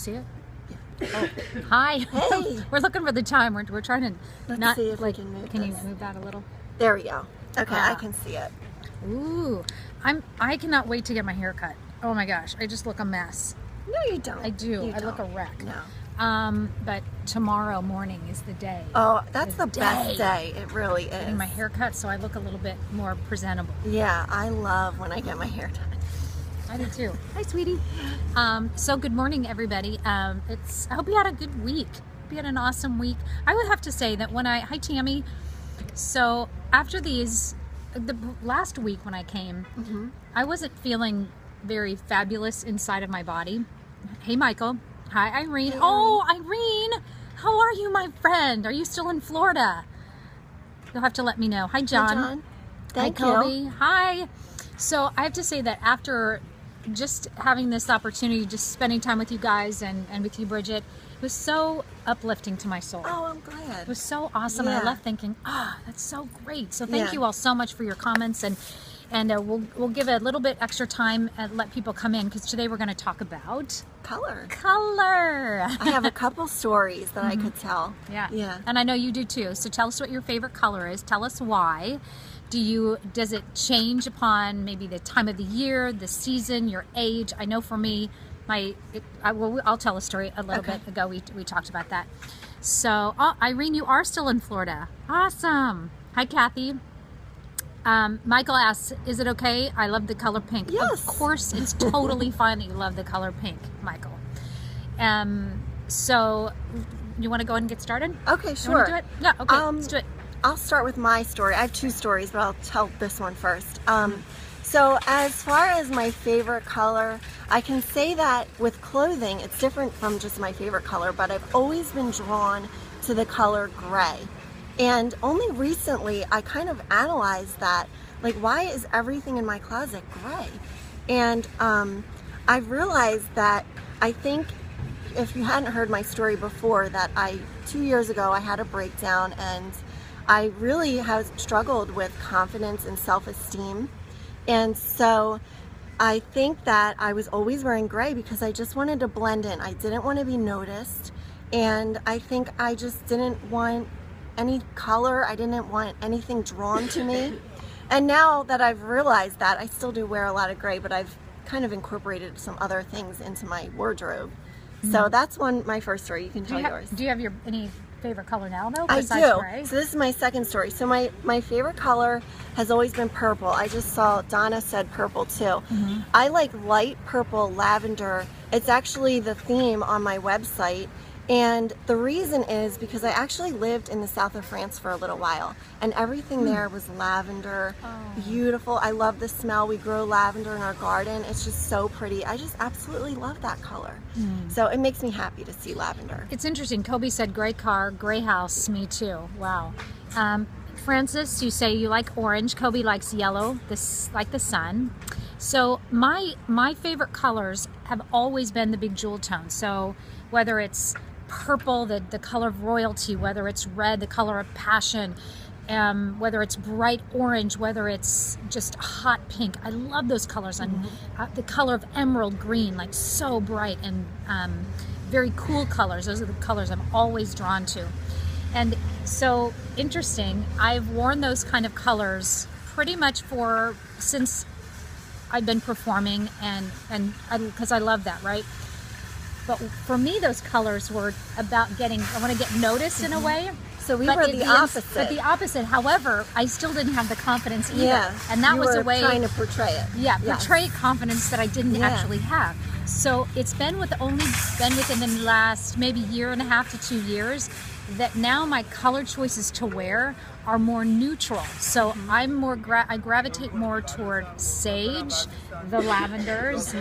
see it? Oh, hi. Hey. We're looking for the time. We're trying to Let's see if we can move Can this. you move that a little? There we go. Okay, I can see it. Ooh, I cannot wait to get my hair cut. Oh my gosh, I just look a mess. No, you don't. I do. You I look a don't. wreck. No. But tomorrow morning is the day. Oh, that's the day. best day. It really is. Getting my hair cut, so I look a little bit more presentable. Yeah, I love when I get my hair done. I do too. Hi, sweetie. So good morning, everybody. I hope you had a good week. Hope you had an awesome week. I would have to say that hi Tammy. So after the last week when I came, I wasn't feeling very fabulous inside of my body. Hey, Michael. Hi, Irene. Hey, oh, Irene. How are you, my friend? Are you still in Florida? You'll have to let me know. Hi, John. Hey, John. Thank Hi, you. Kobe. Hi. So I have to say that after just having this opportunity, just spending time with you guys and with you, Bridget, it was so uplifting to my soul. Oh, I'm glad. It was so awesome. Yeah. And I left thinking, that's so great. So thank Yeah. you all so much for your comments, and we'll give a little bit extra time and let people come in, because today we're going to talk about Color. color. I have a couple stories that I could tell. Yeah. Yeah. And I know you do too. So tell us what your favorite color is. Tell us why. Does it change upon maybe the time of the year, the season, your age? I know for me, I'll tell a story a little bit ago. We talked about that. So, Irene, you are still in Florida. Awesome. Hi, Kathy. Michael asks, is it okay? I love the color pink. Yes. Of course, it's totally fine that you love the color pink, Michael. So, you want to go ahead and get started? Okay, You sure. want to do it? Yeah, okay, let's do it. I'll start with my story. I have two stories, but I'll tell this one first. So as far as my favorite color, I can say that with clothing, it's different from just my favorite color, but I've always been drawn to the color gray. And only recently, I kind of analyzed that, like, why is everything in my closet gray? And I've realized that I think, if you hadn't heard my story before, that 2 years ago, I had a breakdown, and I really have struggled with confidence and self-esteem. And so I think that I was always wearing gray because I just wanted to blend in. I didn't want to be noticed. And I think I just didn't want any color. I didn't want anything drawn to me. And now that I've realized that, I still do wear a lot of gray, but I've kind of incorporated some other things into my wardrobe. So that's my first story. You can tell yours. Do you have any favorite color now, though, I besides do. gray? So this is my second story. So my favorite color has always been purple. I just saw Donna said purple too. I like light purple, lavender. It's actually the theme on my website. And the reason is because I actually lived in the south of France for a little while, and everything there was lavender, beautiful. I love the smell. We grow lavender in our garden. It's just so pretty. I just absolutely love that color. So it makes me happy to see lavender. It's interesting. Kobe said gray car, gray house. Me too. Wow. Francis, you say you like orange. Kobe likes yellow, like the sun. So my favorite colors have always been the big jewel tones. So whether it's purple, the color of royalty, whether it's red, the color of passion, whether it's bright orange, whether it's just hot pink. I love those colors. And the color of emerald green, like so bright and very cool colors. Those are the colors I'm always drawn to. And so interesting, I've worn those kind of colors pretty much since I've been performing, and because I love that, right? But for me, those colors were about I want to get noticed in a way. So we were the opposite. But the opposite. However, I still didn't have the confidence either. Yeah, and that you was were a way trying to portray it. Yeah, Yes. portray confidence that I didn't actually have. So it's only been within the last maybe year and a half to 2 years that now my color choices to wear are more neutral. So I'm I gravitate more toward sage, the lavenders,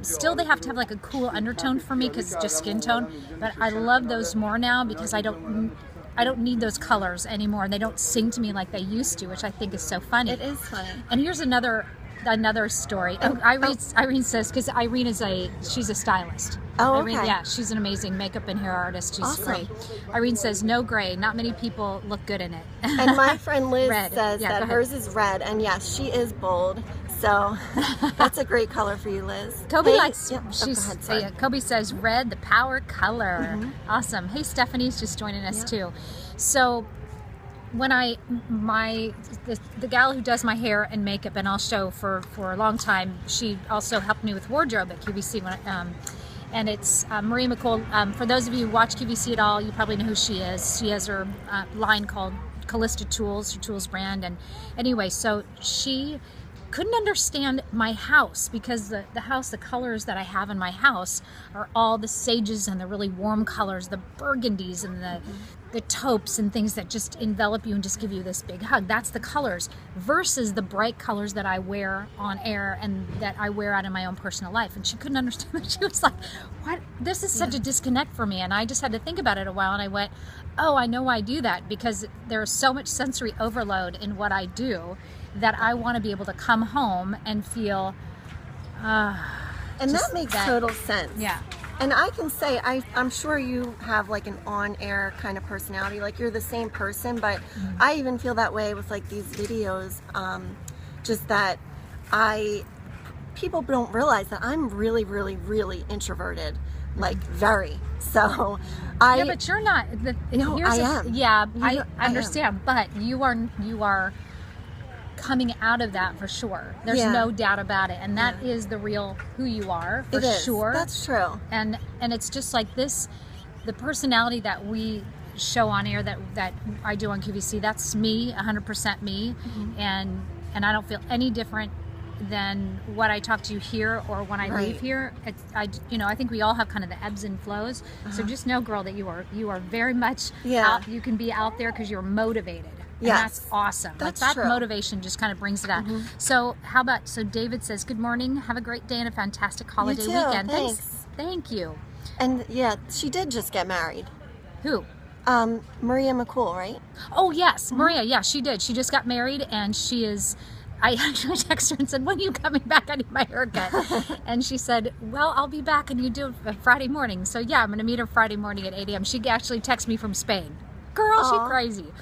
still they have to have like a cool undertone for me because it's just skin tone, but I love those more now because I don't need those colors anymore, and they don't sing to me like they used to, which I think is so funny. It is funny. And here's another another story. Irene says, because Irene is she's a stylist. Oh, Irene, okay. yeah, she's an amazing makeup and hair artist. She's Awesome. great. Irene says, no gray. Not many people look good in it. And my friend Liz Red. says Yeah, go that ahead. hers is red, and yes, she is bold. So that's a great color for you, Liz. Kobe Hey, likes, yeah, oh, go ahead, sorry. Kobe says red, the power color. Mm-hmm. Awesome. Hey, Stephanie's just joining us Yeah. too. So when the gal who does my hair and makeup, and I'll show for a long time, she also helped me with wardrobe at QVC and it's Marie McCool. For those of you who watch QVC at all, you probably know who she is. She has her line called Callista Tools, her tools brand. And anyway, so she couldn't understand my house because the colors that I have in my house are all the sages and the really warm colors, the burgundies and the taupes and things that just envelop you and just give you this big hug. That's the colors versus the bright colors that I wear on air and that I wear out in my own personal life. And she couldn't understand that. She was like, what? This is such a disconnect for me. And I just had to think about it a while, and I went, oh, I know why I do that, because there's so much sensory overload in what I do that I want to be able to come home and feel And just that makes that- total sense. yeah. And I can say, I'm sure you have like an on-air kind of personality, like you're the same person, but I even feel that way with like these videos, just that people don't realize that I'm really, really, really introverted, like very. So Yeah, but you're not. No, I am. Yeah, I I am. understand, but you are coming out of that for sure. There's Yeah. no doubt about it, and that is the real who you are for it is. sure. That's true. And it's just like this, the personality that we show on air that I do on QVC. That's me, 100% me, and I don't feel any different than what I talk to you here or when I Right. leave here. I think we all have kind of the ebbs and flows. So just know, girl, that you are very much Yeah. out. You can be out there because you're motivated. And Yes. that's awesome. That's like that true. motivation just kind of brings it out. So so David says, good morning. Have a great day and a fantastic holiday too. weekend. Thanks. Thank you. And yeah, she did just get married. Who? Maria McCool, right? Oh, yes. Maria. Yeah, she did. She just got married, and she is... I actually texted her and said, when are you coming back? I need my haircut. And she said, well, I'll be back, and you do it Friday morning. So yeah, I'm going to meet her Friday morning at 8 a.m. She actually texted me from Spain. Girl, Aw. she's crazy.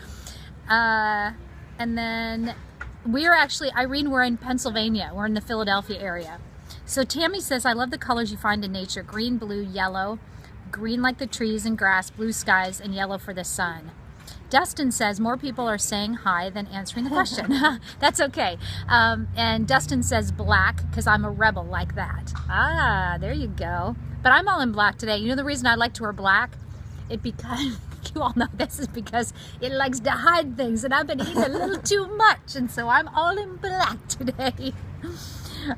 And then Irene, we're in Pennsylvania. We're in the Philadelphia area. So Tammy says, I love the colors you find in nature. Green, blue, yellow. Green like the trees and grass, blue skies, and yellow for the sun. Dustin says, more people are saying hi than answering the question. That's okay. And Dustin says black, because I'm a rebel like that. Ah, there you go. But I'm all in black today. You know the reason I like to wear black? Because you all know this is because it likes to hide things, and I've been eating a little too much, and so I'm all in black today.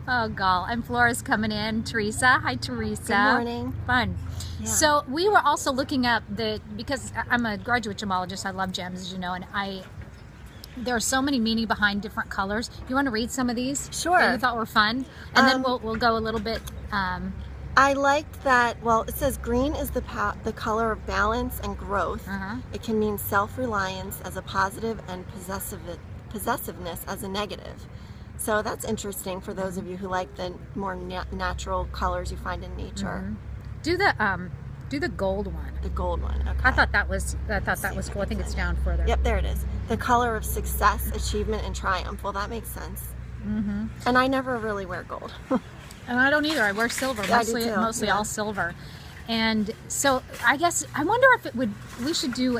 Oh, gall. And Flora's coming in. Teresa. Hi, Teresa. Good morning. Fun. Yeah. So we were also looking up because I'm a graduate gemologist. I love gems, as you know, and there are so many meaning behind different colors. You want to read some of these? Sure. That you thought were fun? And then we'll go a little bit... I liked that, well, it says green is the color of balance and growth. It can mean self-reliance as a positive and possessiveness as a negative. So that's interesting for those of you who like the more natural colors you find in nature. Do the gold one. The gold one, okay. I thought that was cool. I think it's down further. Yep, there it is. The color of success, achievement, and triumph. Well, that makes sense. And I never really wear gold. And I don't either. I wear silver, Yeah, I do mostly too. Yeah. all silver. And so I guess I wonder if we should do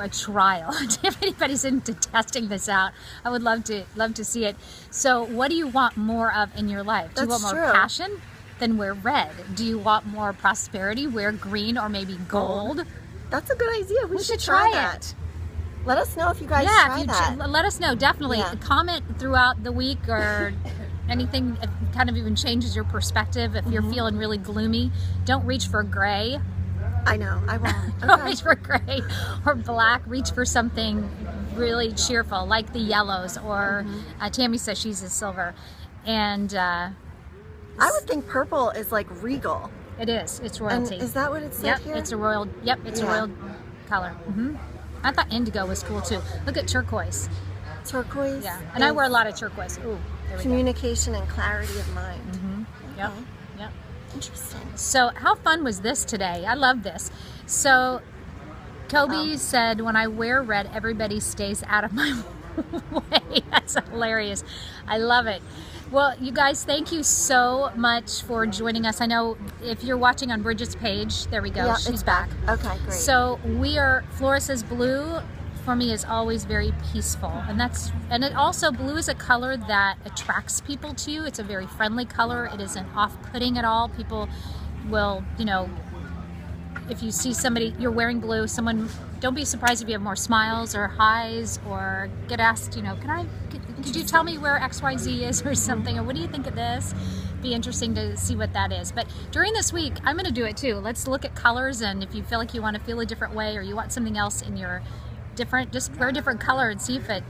a trial. If anybody's into testing this out, I would love to see it. So what do you want more of in your life? Do you want That's more true. passion? Then wear red. Do you want more prosperity? Wear green or maybe gold. That's a good idea. We should try that. it. Let us know if you guys Yeah, try if you that. let us know. Definitely Yeah. comment throughout the week or anything that kind of even changes your perspective. If you're feeling really gloomy, don't reach for gray. I know, I won't. Don't Okay. reach for gray or black. Reach for something really cheerful, like the yellows. Or Tammy says she's a silver, and I would think purple is like regal. it is. It's And royalty. is that what it said Yep, here? it's a royal. Yep, it's a Yeah. royal color. I thought indigo was cool too. Look at turquoise. Turquoise. Yeah, and I wear a lot of turquoise. Ooh, There we Communication and clarity of mind. go. Yep. Yep. Interesting. So how fun was this today? I love this. So Kobe said, when I wear red, everybody stays out of my way. That's hilarious. I love it. Well, you guys, thank you so much for joining us. I know if you're watching on Bridget's page, there we go. Yeah, She's it's back. Okay, great. So Flora says blue for me is always very peaceful. And it also, blue is a color that attracts people to you. It's a very friendly color. It isn't off-putting at all. People will, if you see somebody, you're wearing blue, don't be surprised if you have more smiles or highs or get asked, could you tell me where XYZ is or something, or what do you think of this? Be interesting to see what that is. But during this week, I'm going to do it too. Let's look at colors, and if you feel like you want to feel a different way or you want something else in your just wear a different color and see if it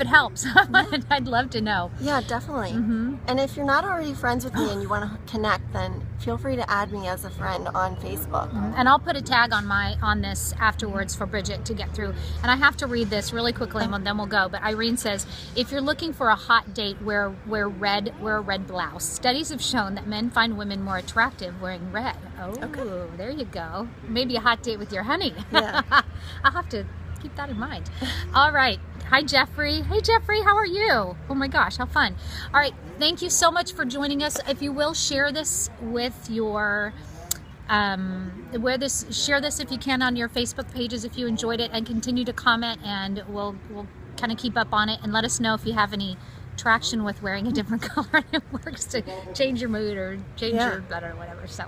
helps. I'd love to know. Yeah, definitely. And if you're not already friends with me and you want to connect, then feel free to add me as a friend on Facebook. And I'll put a tag on this afterwards for Bridget to get through. And I have to read this really quickly, and then we'll go. But Irene says, if you're looking for a hot date, wear a red blouse. Studies have shown that men find women more attractive wearing red. Oh, okay. There you go. Maybe a hot date with your honey. Yeah. I'll have to keep that in mind. All right. Hi, Jeffrey. Hey, Jeffrey, how are you? Oh my gosh, how fun. All right. Thank you so much for joining us. If you will, share this with your, share this if you can on your Facebook pages if you enjoyed it, and continue to comment, and we'll kind of keep up on it, and let us know if you have any traction with wearing a different color and it works to change your mood or change your blood or whatever. So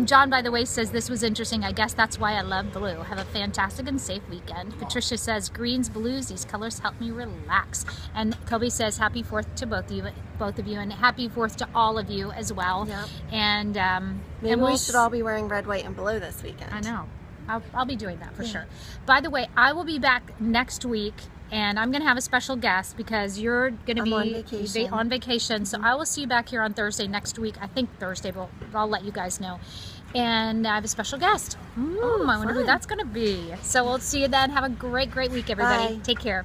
John, by the way, says this was interesting. I guess that's why I love blue. Have a fantastic and safe weekend. Patricia says greens, blues, these colors help me relax. And Kobe says happy 4th to both of you, and happy 4th to all of you as well. Yep. And maybe we should all be wearing red, white, and blue this weekend. I know. I'll be doing that for sure. By the way, I will be back next week, and I'm going to have a special guest because you're going to be on vacation. So I will see you back here on Thursday next week. I think Thursday, but I'll let you guys know. And I have a special guest. I wonder who that's going to be. So we'll see you then. Have a great week, everybody. Bye. Take care.